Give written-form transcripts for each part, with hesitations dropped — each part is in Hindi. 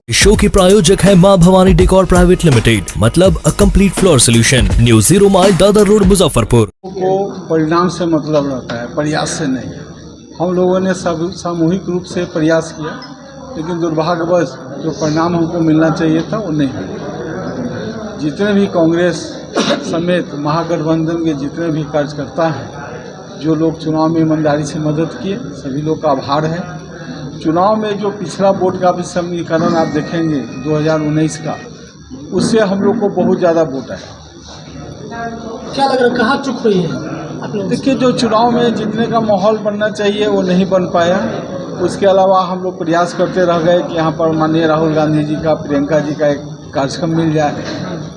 शो के प्रायोजक है मां भवानी डेकोर प्राइवेट लिमिटेड, मतलब a complete floor solution, new 0 mile Dadar road Muzaffarpur. को परिणाम से मतलब रहता है, प्रयास से नहीं। हम लोगों ने सब सामूहिक रूप से प्रयास किया, लेकिन दुर्भाग्यवश जो परिणाम हमको मिलना चाहिए था वो नहीं मिला। जितने भी कांग्रेस समेत महागठबंधन के जितने भी कार्यकर्ता हैं, जो लोग चुनाव में ईमानदारी से मदद किए, सभी लोग का आभार है। चुनाव में जो पिछला वोट का भी समीकरण आप देखेंगे 2019 का, उससे हम लोग को बहुत ज़्यादा वोट आया। क्या लग रहा है, कहाँ चुक हुई है? देखिए, जो चुनाव में जीतने का माहौल बनना चाहिए वो नहीं बन पाया। उसके अलावा हम लोग प्रयास करते रह गए कि यहाँ पर माननीय राहुल गांधी जी का, प्रियंका जी का एक कार्यक्रम मिल जाए,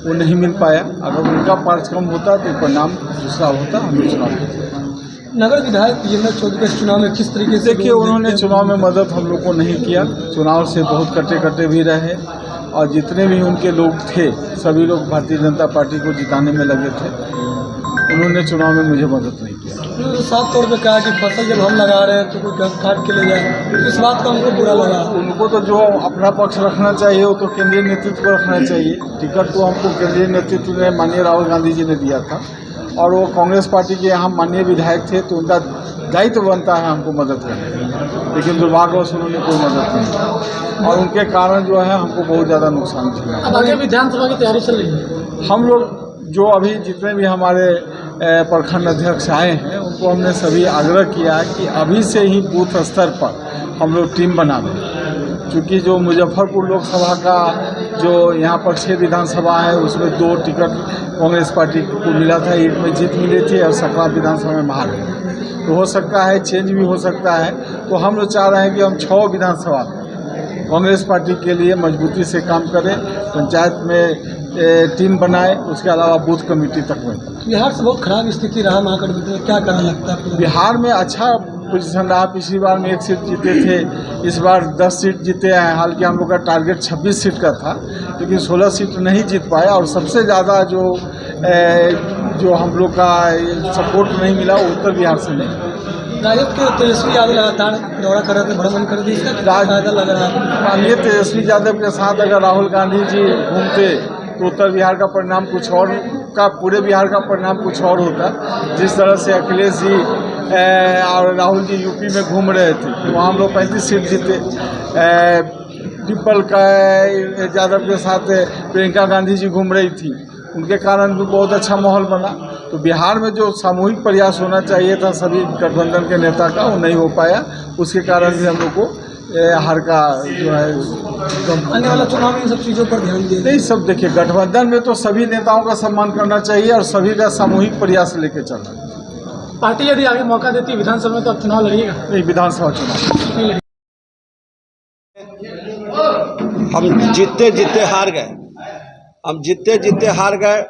वो नहीं मिल पाया। अगर उनका कार्यक्रम होता तो परिणाम दूसरा होता, हम लोग चुनाव जीते। नगर विधायक जितेंद्र चौधरी के चुनाव में किस तरीके से? देखिए, उन्होंने चुनाव में मदद हम लोग को नहीं किया, चुनाव से बहुत कटे भी रहे, और जितने भी उनके लोग थे सभी लोग भारतीय जनता पार्टी को जिताने में लगे थे। उन्होंने चुनाव में मुझे मदद नहीं किया। तो साफ तौर पे कहा कि फसल जब हम लगा रहे हैं तो कोई घर काट के ले जाए, तो इस बात का हमको बुरा लगा। उनको तो जो अपना पक्ष रखना चाहिए वो तो केंद्रीय नेतृत्व को रखना चाहिए। टिकट तो हमको केंद्रीय नेतृत्व ने, माननीय राहुल गांधी जी ने दिया था, और वो कांग्रेस पार्टी के यहाँ माननीय विधायक थे, तो उनका दायित्व बनता है हमको मदद करने, लेकिन दुर्भाग्यवश उन्होंने कोई मदद नहीं की, और उनके कारण जो है हमको बहुत ज़्यादा नुकसान हुआ। अब आगे विधानसभा की तैयारी चल रही है। हम लोग जो अभी जितने भी हमारे प्रखंड अध्यक्ष आए हैं, उनको हमने सभी आग्रह किया है कि अभी से ही बूथ स्तर पर हम लोग टीम बना दें, क्योंकि जो मुजफ्फरपुर लोकसभा का जो यहाँ पर 6 विधानसभा है, उसमें 2 टिकट कांग्रेस पार्टी को मिला था, 1 में जीत मिली थी और 17 विधानसभा में हार गई। तो हो सकता है चेंज भी हो सकता है। तो हम लोग चाह रहे हैं कि हम 6 विधानसभा कांग्रेस पार्टी के लिए मजबूती से काम करें, पंचायत में टीम बनाए, उसके अलावा बूथ कमेटी तक में। बिहार से बहुत खराब स्थिति रहा महागठबंधन में, क्या करना लगता है? बिहार में अच्छा पोजीशन रहा। पिछली बार में 1 सीट जीते थे, इस बार 10 सीट जीते हैं। हालांकि हम लोग का टारगेट 26 सीट का था, लेकिन 16 सीट नहीं जीत पाया, और सबसे ज़्यादा जो हम लोग का सपोर्ट नहीं मिला वो उत्तर बिहार से नहीं। राजद के तेजस्वी यादव लगातार दौरा कर रहे थे, भ्रमण कर रहे थे, इसका क्या फायदा लग रहा है? माननीय तेजस्वी यादव के साथ अगर राहुल गांधी जी घूमते तो उत्तर बिहार का परिणाम कुछ और का, पूरे बिहार का परिणाम कुछ और होता। जिस तरह से अखिलेश जी और राहुल जी यूपी में घूम रहे थे, तो वहाँ हम लोग 35 सीट जीते। डिम्पल का यादव के साथ प्रियंका गांधी जी घूम रही थी, उनके कारण भी बहुत अच्छा माहौल बना। तो बिहार में जो सामूहिक प्रयास होना चाहिए था सभी गठबंधन के नेता का, वो नहीं हो पाया। उसके कारण भी हम लोग को हार का जो है आने वाला चुनाव में इन सब चीज़ों पर ध्यान दिए। नहीं, सब देखिए, गठबंधन में तो सभी नेताओं का सम्मान करना चाहिए और सभी का सामूहिक प्रयास लेके चलना चाहिए। पार्टी यदि आगे मौका देती है विधानसभा में, तो अब चुनाव लड़िएगा? नहीं, विधानसभा चुनाव हम जीतते जीतते हार गए। हम जीतते जीतते हार गए,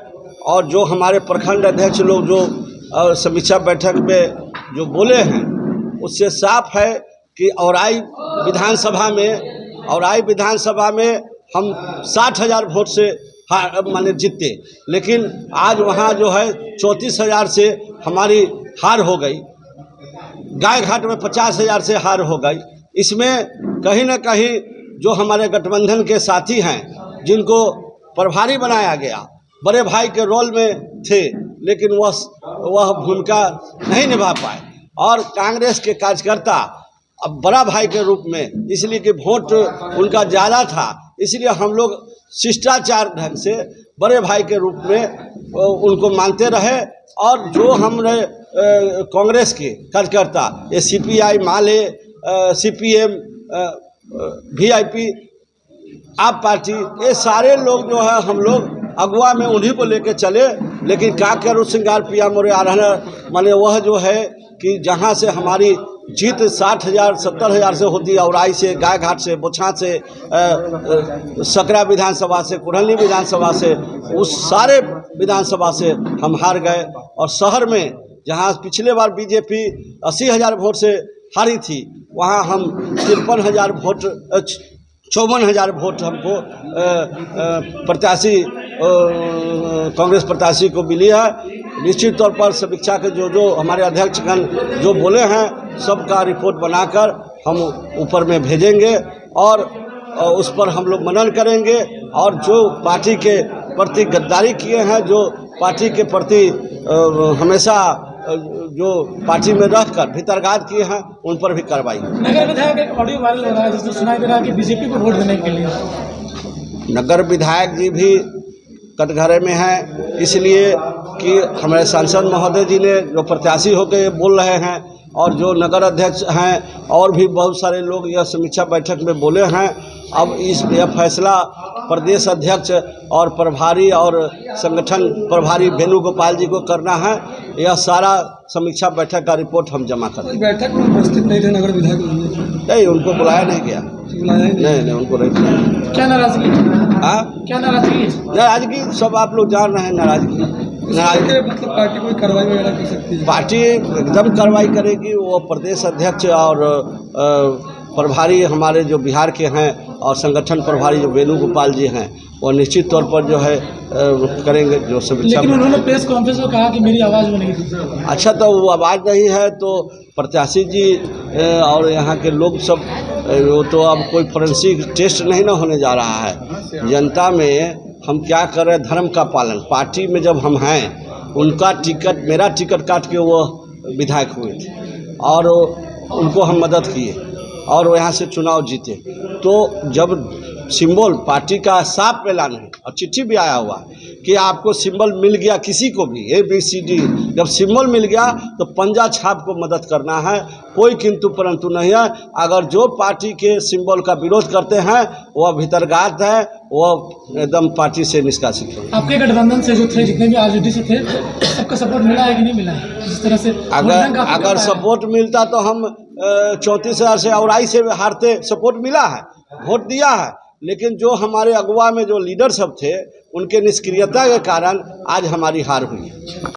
और जो हमारे प्रखंड अध्यक्ष लोग जो समीक्षा बैठक में जो बोले हैं, उससे साफ है कि औराई विधानसभा में हम 60,000 वोट से माने जीते, लेकिन आज वहाँ जो है 34,000 से हमारी हार हो गई। गाय घाट में 50,000 से हार हो गई। इसमें कहीं ना कहीं जो हमारे गठबंधन के साथी हैं, जिनको प्रभारी बनाया गया, बड़े भाई के रोल में थे, लेकिन वह भूमिका नहीं निभा पाए, और कांग्रेस के कार्यकर्ता अब बड़ा भाई के रूप में, इसलिए कि वोट उनका ज़्यादा था, इसलिए हम लोग शिष्टाचार ढंग से बड़े भाई के रूप में उनको मानते रहे। और जो हमने कांग्रेस के कार्यकर्ता, ये CPI, माले, CPM, VIP, आप पार्टी, ये सारे लोग जो है हम लोग अगुआ में उन्हीं को लेके चले। लेकिन क्या करूँ, श्रृंगार पिया मोरे आराधना, माने वह जो है कि जहाँ से हमारी जीत 60,000 70,000 से होती है, औराई से, गाय घाट से, बोछा से, सकरा विधानसभा से, कुढ़नी विधानसभा से, उस सारे विधानसभा से हम हार गए। और शहर में जहाँ पिछले बार बीजेपी 80,000 वोट से हारी थी, वहाँ हम 53,000 वोट, 54,000 वोट हमको प्रत्याशी कांग्रेस प्रत्याशी को मिली है। निश्चित तौर पर समीक्षा के जो हमारे अध्यक्षगण जो बोले हैं, सबका रिपोर्ट बनाकर हम ऊपर में भेजेंगे, और उस पर हम लोग मनन करेंगे और जो पार्टी के प्रति गद्दारी किए हैं, जो पार्टी के प्रति हमेशा जो पार्टी में रहकर भीतरघात किए हैं, उन पर भी कार्रवाई। नगर विधायक एक ऑडियो वायरल हो रहा है जिसमें सुनाई दे रहा है कि बीजेपी को वोट देने के लिए। नगर विधायक जी भी कटघरे में हैं, इसलिए कि हमारे सांसद महोदय जी ने जो प्रत्याशी होकर बोल रहे हैं और जो नगर अध्यक्ष हैं और भी बहुत सारे लोग यह समीक्षा बैठक में बोले हैं। अब यह फैसला प्रदेश अध्यक्ष और प्रभारी और संगठन प्रभारी वेणुगोपाल जी को करना है। यह सारा समीक्षा बैठक का रिपोर्ट हम जमा करेंगे। बैठक में उपस्थित नहीं थे नगर विधायक? नहीं, उनको बुलाया नहीं गया। नहीं, उनको नहीं बुलाया। क्या नाराजगी? क्या नाराजगी? नाराजगी सब आप लोग जान रहे हैं। नाराजगी मतलब पार्टी कोई कार्रवाई वगैरह कर सकती है? पार्टी एकदम कार्रवाई करेगी। वो प्रदेश अध्यक्ष और प्रभारी हमारे जो बिहार के हैं और संगठन प्रभारी जो वेणुगोपाल जी हैं, वो निश्चित तौर पर जो है करेंगे जो समीक्षा। लेकिन उन्होंने प्रेस कॉन्फ्रेंस में कहा कि मेरी आवाज़ वो नहीं थी। अच्छा, तो वो आवाज़ नहीं है तो प्रत्याशी जी और यहाँ के लोग सब, वो तो अब कोई फोरेंसिक टेस्ट नहीं ना होने जा रहा है। जनता में हम क्या करें, धर्म का पालन। पार्टी में जब हम हैं, उनका टिकट, मेरा टिकट काट के वो विधायक हुए थे और उनको हम मदद किए और यहाँ से चुनाव जीते। तो जब सिंबल पार्टी का साफ ऐलान है और चिट्ठी भी आया हुआ कि आपको सिंबल मिल गया, किसी को भी ABCD, जब सिंबल मिल गया तो पंजा छाप को मदद करना है। कोई किंतु परंतु नहीं है। अगर जो पार्टी के सिंबल का विरोध करते हैं वह भीतरघात है, वह एकदम पार्टी से निष्कासित है। आपके गठबंधन से जो थे, जितने भी RJD से थे, सबका सपोर्ट मिला है कि नहीं मिला है? जिस तरह से अगर सपोर्ट मिलता तो हम 34,000 से औराई से हारते। सपोर्ट मिला है, वोट दिया है, लेकिन जो हमारे अगुवा में जो लीडर सब थे, उनके निष्क्रियता के कारण आज हमारी हार हुई है।